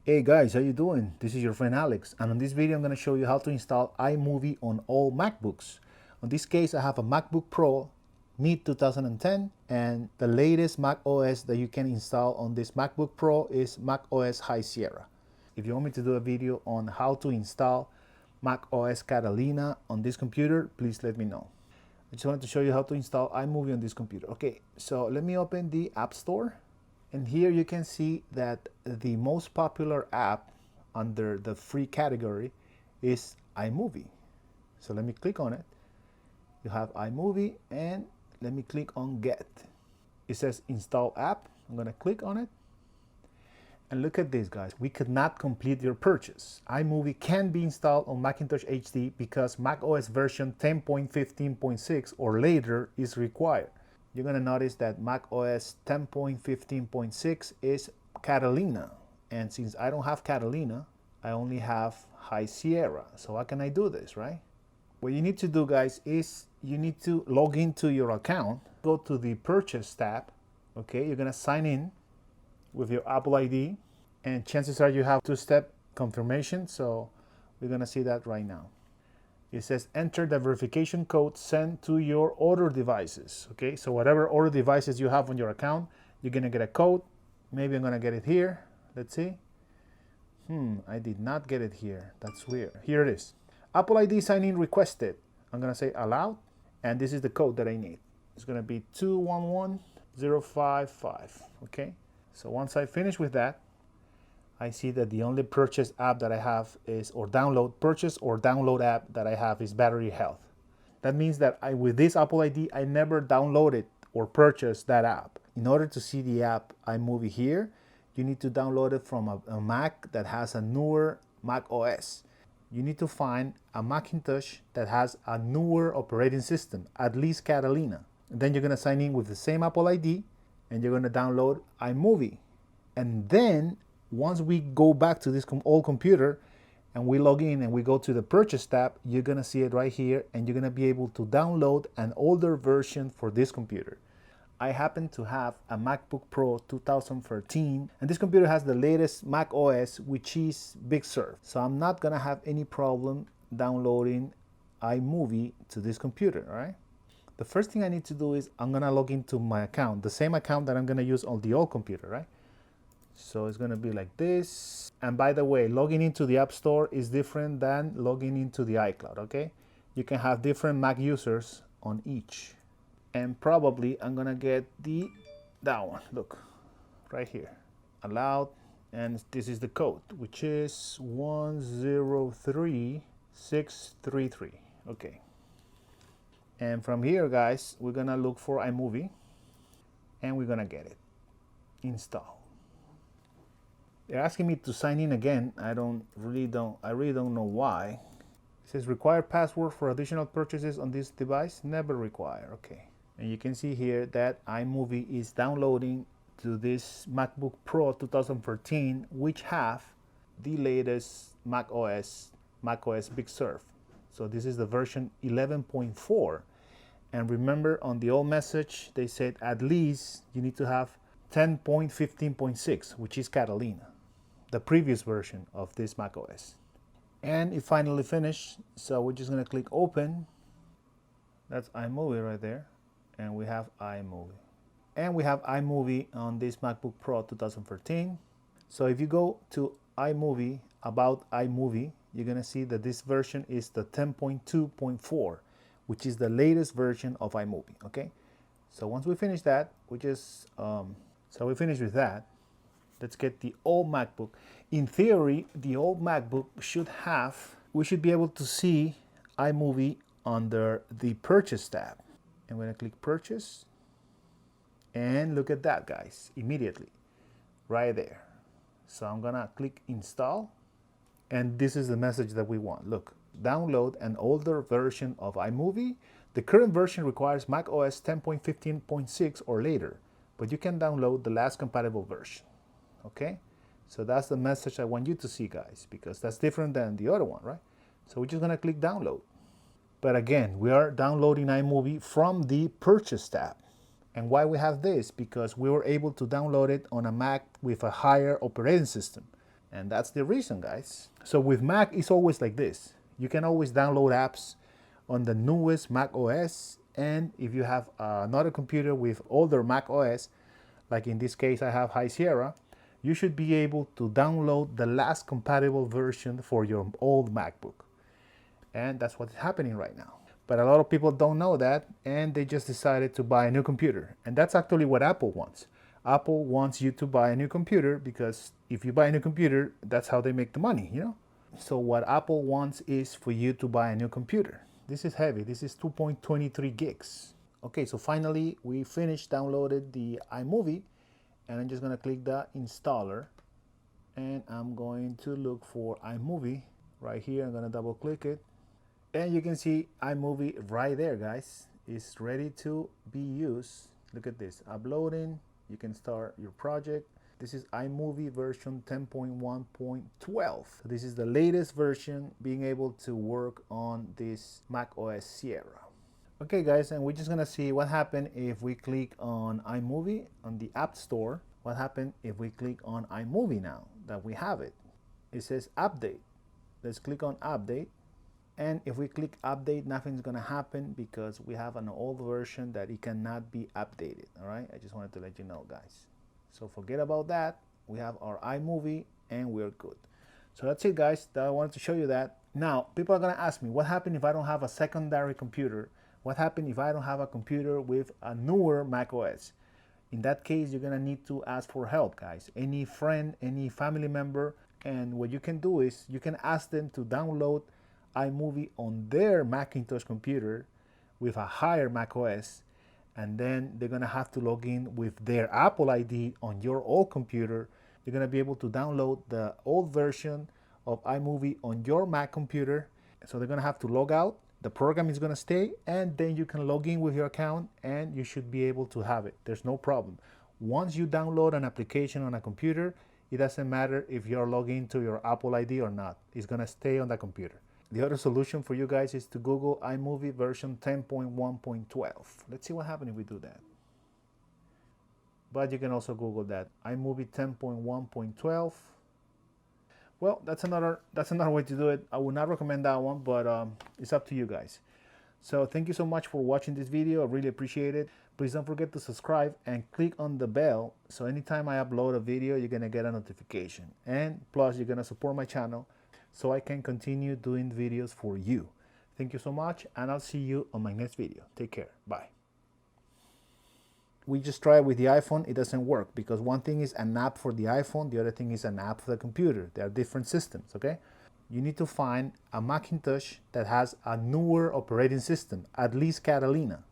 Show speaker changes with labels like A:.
A: Hey guys, how you doing? This is your friend Alex, and on this video I'm going to show you how to install iMovie on all MacBooks. On this case, I have a MacBook Pro mid 2010, and the latest Mac OS that you can install on this MacBook Pro is macOS High Sierra. If you want me to do a video on how to install macOS Catalina on this computer, please let me know. I just wanted to show you how to install iMovie on this computer. Okay, so let me open the App Store. And here you can see that the most popular app under the free category is iMovie. So let me click on it. You have iMovie, and let me click on Get. It says Install App. I'm going to click on it. And look at this, guys. We could not complete your purchase. iMovie can be installed on Macintosh HD because macOS version 10.15.6 or later is required. You're going to notice that macOS 10.15.6 is Catalina. And since I don't have Catalina, I only have High Sierra. So how can I do this, right? What you need to do, guys, is you need to log into your account. Go to the Purchase tab. Okay, you're going to sign in with your Apple ID. And chances are you have two-step confirmation. So we're going to see that right now. It says enter the verification code sent to your other devices. Okay, so whatever other devices you have on your account, you're gonna get a code. Maybe I'm gonna get it here. Let's see. I did not get it here. That's weird. Here it is. Apple ID sign in requested. I'm gonna say allowed, and this is the code that I need. It's gonna be 211055. Okay, so once I finish with that, I see that the only purchase app that I have is, or purchase or download app that I have is Battery Health. That means that with this Apple ID, I never downloaded or purchased that app. In order to see the app iMovie here, you need to download it from a Mac that has a newer Mac OS. You need to find a Macintosh that has a newer operating system, at least Catalina. And then you're gonna sign in with the same Apple ID, and you're gonna download iMovie. And then once we go back to this old computer and we log in and we go to the Purchase tab, you're going to see it right here, and you're going to be able to download an older version for this computer. I happen to have a MacBook Pro 2013, and this computer has the latest Mac OS, which is Big Sur. So I'm not going to have any problem downloading iMovie to this computer, all right? The first thing I need to do is I'm going to log into my account, the same account that I'm going to use on the old computer, right? So it's going to be like this. And by the way, logging into the App Store is different than logging into the iCloud, okay? You can have different Mac users on each. And probably I'm going to get that one. Look, right here. Allowed. And this is the code, which is 103633. Okay. And from here, guys, we're going to look for iMovie. And we're going to get it. Install. They're asking me to sign in again. I really don't know why. It says required password for additional purchases on this device. Never require. Okay. And you can see here that iMovie is downloading to this MacBook Pro 2013, which have the latest macOS Big Sur. So this is the version 11.4. And remember, on the old message, they said at least you need to have 10.15.6, which is Catalina, the previous version of this macOS. And it finally finished, so we're just going to click open. That's iMovie right there, and we have iMovie. And we have iMovie on this MacBook Pro 2013. So if you go to iMovie, about iMovie, you're going to see that this version is the 10.2.4, which is the latest version of iMovie, okay? So once we finish that, we just, so we finish with that. Let's get the old MacBook. In theory, the old MacBook we should be able to see iMovie under the Purchase tab. I'm going to click Purchase. And look at that, guys, immediately, right there. So I'm going to click Install. And this is the message that we want. Look, download an older version of iMovie. The current version requires macOS 10.15.6 or later, but you can download the last compatible version. Okay, so that's the message I want you to see, guys, because that's different than the other one, right? So we're just gonna click download. But again, we are downloading iMovie from the Purchase tab. And why we have this? Because we were able to download it on a Mac with a higher operating system. And that's the reason, guys. So with Mac, it's always like this. You can always download apps on the newest Mac OS. And if you have another computer with older Mac OS, like in this case I have High Sierra, you should be able to download the last compatible version for your old MacBook. And that's what's happening right now. But a lot of people don't know that, and they just decided to buy a new computer. And that's actually what Apple wants. Apple wants you to buy a new computer because if you buy a new computer, that's how they make the money, you know? So what Apple wants is for you to buy a new computer. This is heavy. This is 2.23 gigs. Okay, so finally we finished downloaded the iMovie, and I'm just gonna click the installer, and I'm going to look for iMovie right here. I'm gonna double click it, and you can see iMovie right there, guys. It's ready to be used. Look at this, uploading. You can start your project. This is iMovie version 10.1.12. This is the latest version being able to work on this macOS Sierra. Okay guys, and we're just gonna see what happened if we click on iMovie on the App Store. What happened if we click on iMovie now that we have it? It says update. Let's click on update. And if we click update, nothing's gonna happen because we have an old version that it cannot be updated. All right, I just wanted to let you know, guys. So forget about that. We have our iMovie and we're good. So that's it, guys. I wanted to show you that. Now, people are gonna ask me, what happened if I don't have a secondary computer? What happened if I don't have a computer with a newer macOS? In that case, you're gonna need to ask for help, guys. Any friend, any family member, and what you can do is you can ask them to download iMovie on their Macintosh computer with a higher macOS, and then they're gonna have to log in with their Apple ID on your old computer. You're gonna be able to download the old version of iMovie on your Mac computer. So they're gonna have to log out, the program is gonna stay, and then you can log in with your account and you should be able to have it. There's no problem. Once you download an application on a computer, it doesn't matter if you're logged into your Apple ID or not. It's gonna stay on the computer. The other solution for you guys is to Google iMovie version 10.1.12. Let's see what happens if we do that. But you can also Google that, iMovie 10.1.12. Well, that's another way to do it. I would not recommend that one, but it's up to you guys. So thank you so much for watching this video. I really appreciate it. Please don't forget to subscribe and click on the bell. So anytime I upload a video, you're gonna get a notification. And plus, you're gonna support my channel so I can continue doing videos for you. Thank you so much, and I'll see you on my next video. Take care. Bye. We just tried with the iPhone. It doesn't work because one thing is an app for the iPhone, the other thing is an app for the computer. They are different systems, okay? You need to find a Macintosh that has a newer operating system, at least Catalina.